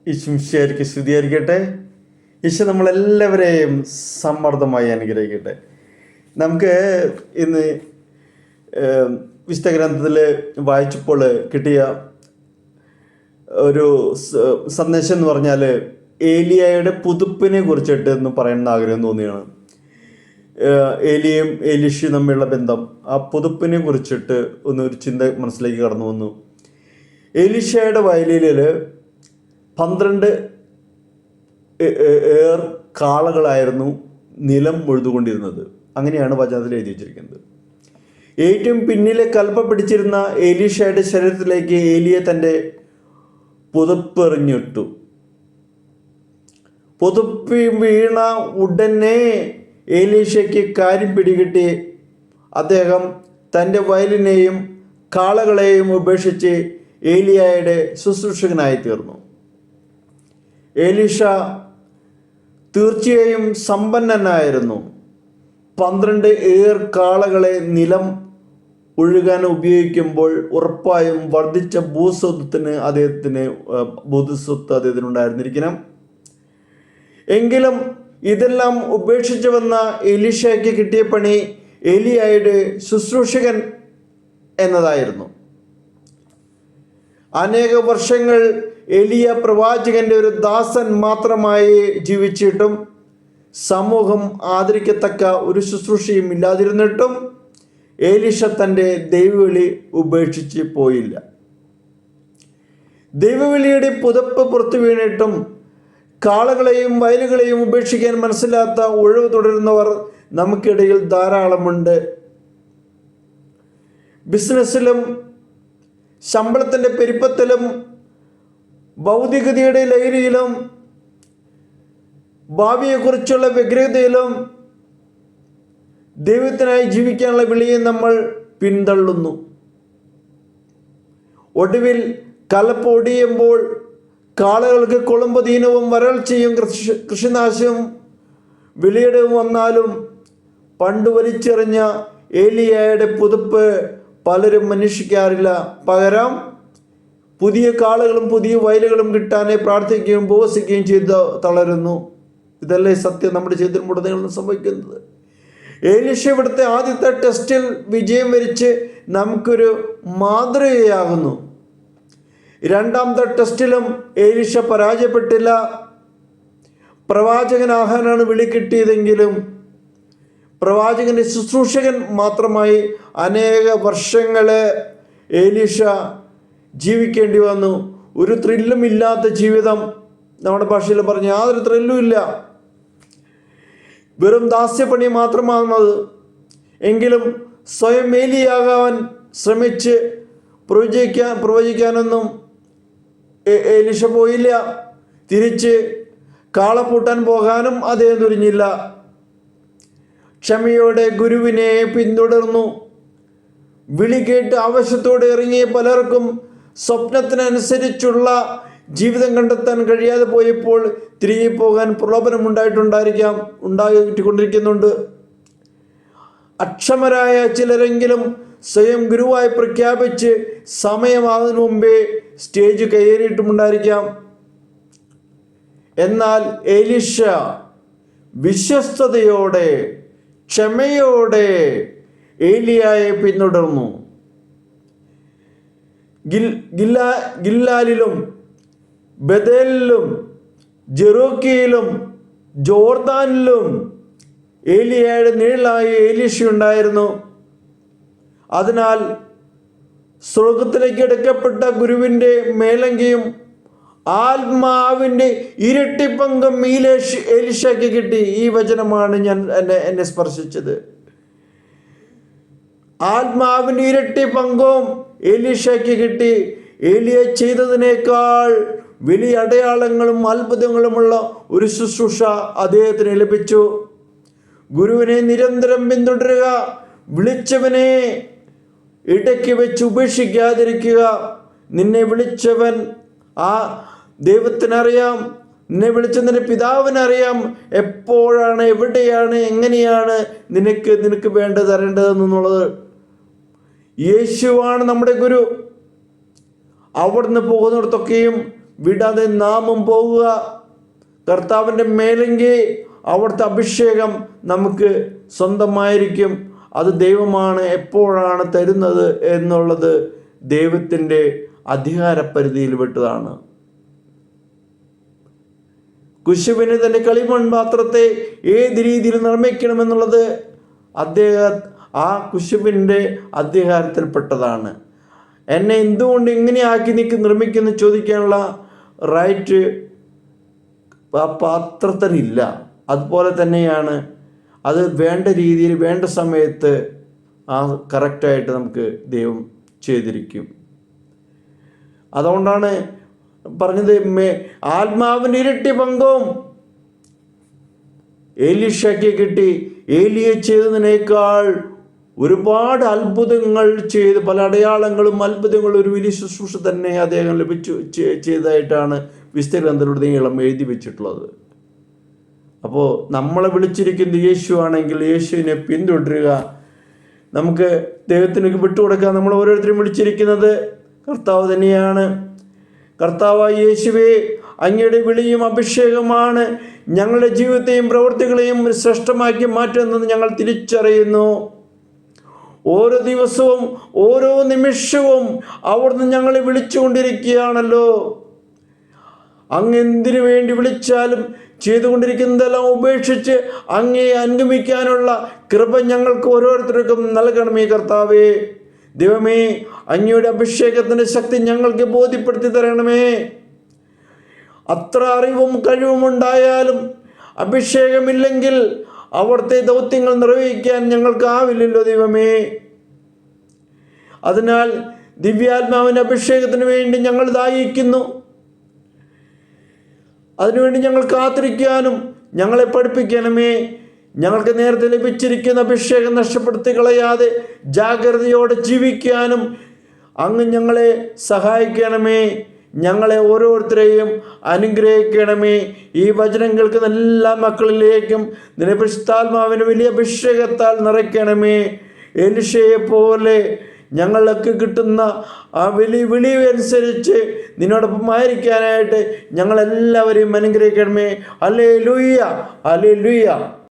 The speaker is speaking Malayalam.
ഈശ്വരിക്ക് സ്തുതിയായിരിക്കട്ടെ. ഈശോ നമ്മളെല്ലാവരെയും സമ്മർദ്ദമായി അനുഗ്രഹിക്കട്ടെ. നമുക്ക് ഇന്ന് വിശുദ്ധ ഗ്രന്ഥത്തിൽ വായിച്ചപ്പോൾ കിട്ടിയ ഒരു സന്ദേശം എന്ന് പറഞ്ഞാൽ ഏലിയായുടെ പുതുപ്പിനെ കുറിച്ചിട്ട് എന്ന് പറയുന്ന ആഗ്രഹം തോന്നിയാണ്. ഏലിയയും ഏലീഷയും തമ്മിലുള്ള ബന്ധം, ആ പുതുപ്പിനെ കുറിച്ചിട്ട് ഒരു ചിന്ത മനസ്സിലേക്ക് കടന്നു വന്നു. ഏലീഷയുടെ വയലിൽ 12 ഏർ കാളകളായിരുന്നു നിലം ഉഴുതുകൊണ്ടിരുന്നത്. അങ്ങനെയാണ് വചനത്തിൽ എഴുതി വച്ചിരിക്കുന്നത്. ഏറ്റവും പിന്നിലെ കൽപ്പ പിടിച്ചിരുന്ന ഏലീഷയുടെ ശരീരത്തിലേക്ക് ഏലിയ തൻ്റെ പുതുപ്പെറിഞ്ഞിട്ടു. പുതുപ്പി വീണ ഉടനെ ഏലീഷയ്ക്ക് കാര്യം പിടികിട്ടി. അദ്ദേഹം തൻ്റെ വയലിനെയും കാളകളെയും ഉപേക്ഷിച്ച് ഏലിയായുടെ ശുശ്രൂഷകനായി തീർന്നു. ഏലീഷ തീർച്ചയായും സമ്പന്നനായിരുന്നു. 12 ഏർ കാളകളെ നിലം ഒഴുകാൻ ഉപയോഗിക്കുമ്പോൾ ഉറപ്പായും വർദ്ധിച്ച ഭൂസ്വത്തിന് അദ്ദേഹത്തിനുണ്ടായിരുന്നിരിക്കണം. എങ്കിലും ഇതെല്ലാം ഉപേക്ഷിച്ച് വന്ന എലീഷയ്ക്ക് കിട്ടിയ പണി ഏലിയായുടെ ശുശ്രൂഷകൻ എന്നതായിരുന്നു. അനേക വർഷങ്ങൾ എലിയ പ്രവാചകന്റെ ഒരു ദാസൻ മാത്രമായി ജീവിച്ചിട്ടും സമൂഹം ആദരിക്കത്തക്ക ഒരു ശുശ്രൂഷയും ഇല്ലാതിരുന്നിട്ടും ഏലീഷ തൻ്റെ ദൈവവിളി ഉപേക്ഷിച്ച് പോയില്ല. ദൈവവിളിയുടെ പുതപ്പ് പുറത്തു വീണിട്ടും കാളകളെയും വയലുകളെയും ഉപേക്ഷിക്കാൻ മനസ്സിലാത്ത ഒഴിവ് തുടരുന്നവർ നമുക്കിടയിൽ ധാരാളമുണ്ട്. ബിസിനസ്സിലും ശമ്പളത്തിൻ്റെ പെരുപ്പത്തിലും ഭൗതികതയുടെ ലഹരിയിലും ഭാവിയെക്കുറിച്ചുള്ള വ്യഗ്രതയിലും ദൈവത്തിനായി ജീവിക്കാനുള്ള വിളിയെ നമ്മൾ പിന്തള്ളുന്നു. ഒടുവിൽ കലപ്പ് ഒടിയുമ്പോൾ കാളകൾക്ക് കൊളുമ്പതീനവും വരൾച്ചയും കൃഷിനാശവും വിലയിടവും വന്നാലും പണ്ട് വലിച്ചെറിഞ്ഞ ഏലിയായുടെ പുതുപ്പ് പലരും അന്വേഷിക്കാറില്ല. പകരം പുതിയ കാളുകളും പുതിയ വയലുകളും കിട്ടാനെ പ്രാർത്ഥിക്കുകയും ഉപവസിക്കുകയും ചെയ്ത് തളരുന്നു. ഇതല്ലേ സത്യം നമ്മുടെ ജീവിതത്തിലുടനീളം സംഭവിക്കുന്നത്. ഏലീഷ ഇവിടുത്തെ ആദ്യത്തെ ടെസ്റ്റിൽ വിജയം വരിച്ച് നമുക്കൊരു മാതൃകയാകുന്നു. രണ്ടാമത്തെ ടെസ്റ്റിലും ഏലീഷ പരാജയപ്പെട്ടില്ല. പ്രവാചകനാകാനാണ് വിളി കിട്ടിയതെങ്കിലും പ്രവാചകന്റെ ശുശ്രൂഷകൻ മാത്രമായി അനേക വർഷങ്ങൾ ഏലീഷ ജീവിക്കേണ്ടി വന്നു. ഒരു ത്രില്ലും ഇല്ലാത്ത ജീവിതം. നമ്മുടെ ഭാഷയിൽ പറഞ്ഞ യാതൊരു ത്രില്ലും ഇല്ല, വെറും ദാസ്യപ്പണി മാത്രമാണത്. എങ്കിലും സ്വയം ഏലിയാകാൻ ശ്രമിച്ച് പ്രവചിക്കാനൊന്നും ഏലീഷ പോയില്ല. തിരിച്ച് കാളപ്പൂട്ടാൻ പോകാനും അദ്ദേഹം തുനിഞ്ഞില്ല. ക്ഷമയോടെ ഗുരുവിനെ പിന്തുടർന്നു. വിളി കേട്ട് ആവശ്യത്തോടെ ഇറങ്ങിയ പലർക്കും സ്വപ്നത്തിനനുസരിച്ചുള്ള ജീവിതം കണ്ടെത്താൻ കഴിയാതെ പോയപ്പോൾ തിരികെ പോകാൻ പ്രലോഭനം ഉണ്ടായിക്കൊണ്ടിരിക്കുന്നുണ്ട്. അക്ഷമരായ ചിലരെങ്കിലും സ്വയം ഗുരുവായി പ്രഖ്യാപിച്ച് സമയമാകുന്നതിന് മുമ്പേ സ്റ്റേജ് കയറിയിട്ടുമുണ്ടായിരിക്കാം. എന്നാൽ ഏലീഷ വിശ്വസ്തയോടെ ക്ഷമയോടെ ഏലിയായെ പിന്തുടർന്നു. ഗില്ലാലിലും ബഥേലിലും ജെറൂക്കിയിലും ജോർദാനിലും ഏലിയായുടെ നിഴലായി ഏലീഷ ഉണ്ടായിരുന്നു. അതിനാൽ സ്വർഗത്തിലേക്ക് എടുക്കപ്പെട്ട ഗുരുവിൻ്റെ മേലങ്കിയും ആത്മാവിൻ്റെ ഇരട്ടി പങ്കം ഏലീഷയ്ക്ക് കിട്ടി. ഈ വചനമാണ് എന്നെ സ്പർശിച്ചത്. ആത്മാവിൻ്റെ ഇരട്ടി പങ്കവും ഏലീഷയ്ക്ക് കിട്ടി. ഏലിയ ചെയ്തതിനേക്കാൾ വലിയ അടയാളങ്ങളും അത്ഭുതങ്ങളുമുള്ള ഒരു ശുശ്രൂഷ അദ്ദേഹത്തിന് ലഭിച്ചു. ഗുരുവിനെ നിരന്തരം പിന്തുടരുക, വിളിച്ചവനെ ഇടയ്ക്ക് വെച്ച് ഉപേക്ഷിക്കാതിരിക്കുക. നിന്നെ വിളിച്ചവൻ ആ ദൈവത്തിനറിയാം, നിന്നെ വിളിച്ചതിൻ്റെ പിതാവിനറിയാം എപ്പോഴാണ്, എവിടെയാണ്, എങ്ങനെയാണ് നിനക്ക് വേണ്ടത് തരേണ്ടതെന്നുള്ളത്. യേശുവാണ് നമ്മുടെ ഗുരു. അവിടുന്ന് പോകുന്നിടത്തൊക്കെയും വിടാതെ നാമും പോകുക. കർത്താവിൻ്റെ മേലെങ്കിൽ അവിടുത്തെ അഭിഷേകം നമുക്ക് സ്വന്തമായിരിക്കും. അത് ദൈവമാണ് എപ്പോഴാണ് തരുന്നത് എന്നുള്ളത് ദൈവത്തിൻ്റെ അധികാരപരിധിയിൽ വിട്ടതാണ്. കുശുവിന് തൻ്റെ കളിമൺപാത്രത്തെ ഏത് രീതിയിൽ നിർമ്മിക്കണമെന്നുള്ളത് ആ കുശുവിൻ്റെ അധികാരത്തിൽപ്പെട്ടതാണ്. എന്നെ എന്തുകൊണ്ട് ഇങ്ങനെ ആക്കി നീക്ക് നിർമ്മിക്കുന്നു ചോദിക്കാനുള്ള റൈറ്റ് ആ പാത്രത്തിനില്ല. അതുപോലെ തന്നെയാണ് അത് വേണ്ട രീതിയിൽ വേണ്ട സമയത്ത് കറക്റ്റായിട്ട് നമുക്ക് ദൈവം ചെയ്തിരിക്കും. അതുകൊണ്ടാണ് പറഞ്ഞത് ആത്മാവിൻ്റെ ഇരട്ടി പങ്കും എലീഷയ്ക്ക് കിട്ടി. ഏലിയ ചെയ്തതിനേക്കാൾ ഒരുപാട് അത്ഭുതങ്ങൾ ചെയ്ത് പല അടയാളങ്ങളും അത്ഭുതങ്ങളും ഒരു വലിയ ശുശ്രൂഷ തന്നെ അദ്ദേഹം ചെയ്തതായിട്ടാണ് വിശുദ്ധ ഗ്രന്ഥത്തിലുടനീളം എഴുതി വെച്ചിട്ടുള്ളത്. അപ്പോൾ നമ്മളെ വിളിച്ചിരിക്കുന്നത് യേശു ആണെങ്കിൽ യേശുവിനെ പിന്തുടരുക. നമുക്ക് ദൈവത്തിന് വിട്ടുകൊടുക്കാൻ നമ്മൾ ഓരോരുത്തരും വിളിച്ചിരിക്കുന്നത് കർത്താവ് തന്നെയാണ്. കർത്താവായ യേശുവേ, അങ്ങയുടെ വിളിയും അഭിഷേകമാണ് ഞങ്ങളുടെ ജീവിതത്തെയും പ്രവൃത്തികളെയും ശ്രേഷ്ഠമാക്കി മാറ്റുന്നത് ഞങ്ങൾ തിരിച്ചറിയുന്നു. ഓരോ ദിവസവും ഓരോ നിമിഷവും അവിടുന്ന് ഞങ്ങളെ വിളിച്ചുകൊണ്ടിരിക്കുകയാണല്ലോ. അങ്ങ് എന്തിനു വേണ്ടി വിളിച്ചാലും ചെയ്തുകൊണ്ടിരിക്കുന്നതെല്ലാം ഉപേക്ഷിച്ച് അങ്ങേ അനുഗമിക്കാനുള്ള കൃപ ഞങ്ങൾക്ക് ഓരോരുത്തർക്കും നൽകണമേ കർത്താവേ. ദൈവമേ, അങ്ങയുടെ അഭിഷേകത്തിൻ്റെ ശക്തി ഞങ്ങൾക്ക് ബോധ്യപ്പെടുത്തി തരണമേ. അത്ര അറിവും കഴിവുമുണ്ടായാലും അഭിഷേകമില്ലെങ്കിൽ അവിടുത്തെ ദൗത്യങ്ങൾ നിർവഹിക്കാൻ ഞങ്ങൾക്കാവില്ലല്ലോ ദൈവമേ. അതിനാൽ ദിവ്യാത്മാവിൻ്റെ അഭിഷേകത്തിന് വേണ്ടി ഞങ്ങൾ ദാഹിക്കുന്നു. അതിനുവേണ്ടി ഞങ്ങൾ കാത്തിരിക്കാനും ഞങ്ങളെ പഠിപ്പിക്കണമേ. ഞങ്ങൾക്ക് നേരത്തെ ലഭിച്ചിരിക്കുന്ന അഭിഷേകം നഷ്ടപ്പെടുത്തി കളയാതെ ജാഗ്രതയോടെ ജീവിക്കാനും അങ്ങ് ഞങ്ങളെ സഹായിക്കണമേ. ഞങ്ങളെ ഓരോരുത്തരെയും അനുഗ്രഹിക്കണമേ. ഈ വചനം കേൾക്കുന്ന എല്ലാ മക്കളിലേക്കും നിന്റെ പരിശുദ്ധാത്മാവിന് വലിയ അഭിഷേകത്താൽ നിറയ്ക്കണമേ. എലീശയെ പോലെ ഞങ്ങൾക്ക് കിട്ടുന്ന ആ വിളി അനുസരിച്ച് നിന്നോടൊപ്പം ആയിരിക്കാനായിട്ട് ഞങ്ങളെല്ലാവരെയും അനുഗ്രഹിക്കണമേ. Hallelujah, hallelujah.